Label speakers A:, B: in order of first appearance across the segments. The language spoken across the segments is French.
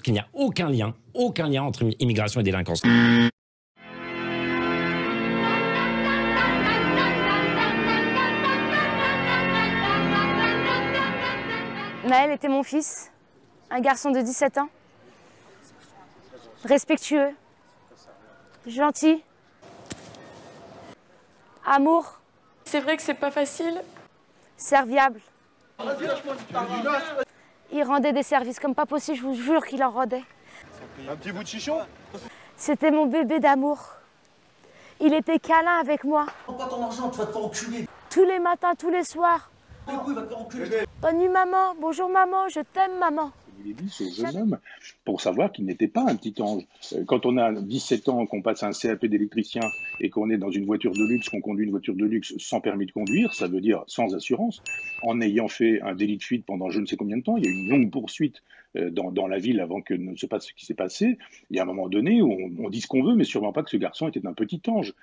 A: qu'il n'y a aucun lien entre immigration et délinquance.
B: Naël était mon fils, un garçon de 17 ans, respectueux, gentil, amour.
C: C'est vrai que c'est pas facile.
B: Serviable. Il rendait des services comme pas possible, je vous jure qu'il en rendait.
D: Un petit bout de chichon?
B: C'était mon bébé d'amour. Il était câlin avec moi.
E: Pas ton argent, tu vas te faire enculer.
B: Tous les matins, tous les soirs.
E: Du coup, il va te faire enculer.
B: Bonne nuit maman, bonjour maman, je t'aime maman.
F: Il est dit ce jeune homme pour savoir qu'il n'était pas un petit ange. Quand on a 17 ans, qu'on passe un CAP d'électricien et qu'on est dans une voiture de luxe, qu'on conduit une voiture de luxe sans permis de conduire, ça veut dire sans assurance, en ayant fait un délit de fuite pendant je ne sais combien de temps, il y a eu une longue poursuite dans la ville avant que ne se passe ce qui s'est passé. Il y a un moment donné où on dit ce qu'on veut, mais sûrement pas que ce garçon était un petit ange.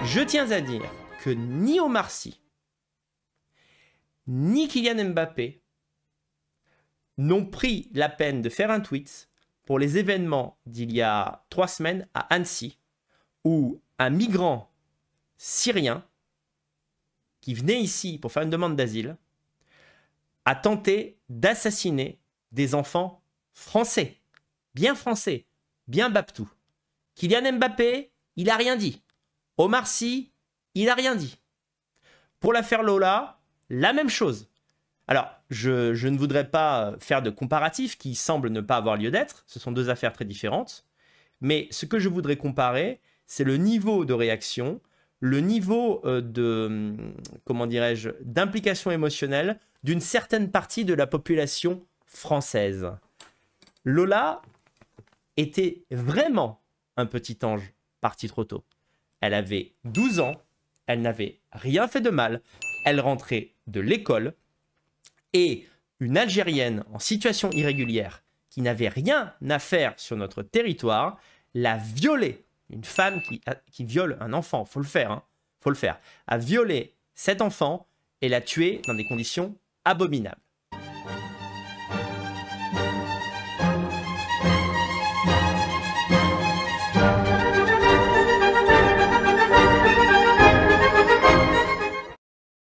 G: Je tiens à dire que ni Omar Sy, ni Kylian Mbappé n'ont pris la peine de faire un tweet pour les événements d'il y a 3 semaines à Annecy, où un migrant syrien qui venait ici pour faire une demande d'asile a tenté d'assassiner des enfants français, bien Babtou. Kylian Mbappé, il n'a rien dit. Omar Sy, il n'a rien dit. Pour l'affaire Lola, la même chose. Alors, je ne voudrais pas faire de comparatif qui semble ne pas avoir lieu d'être. Ce sont 2 affaires très différentes. Mais ce que je voudrais comparer, c'est le niveau de réaction, le niveau comment dirais-je, d'implication émotionnelle d'une certaine partie de la population française. Lola était vraiment un petit ange parti trop tôt. Elle avait 12 ans, elle n'avait rien fait de mal, elle rentrait de l'école et une Algérienne en situation irrégulière qui n'avait rien à faire sur notre territoire l'a violée. Une femme qui viole un enfant, faut le faire, hein, faut le faire, a violé cet enfant et l'a tué dans des conditions abominables.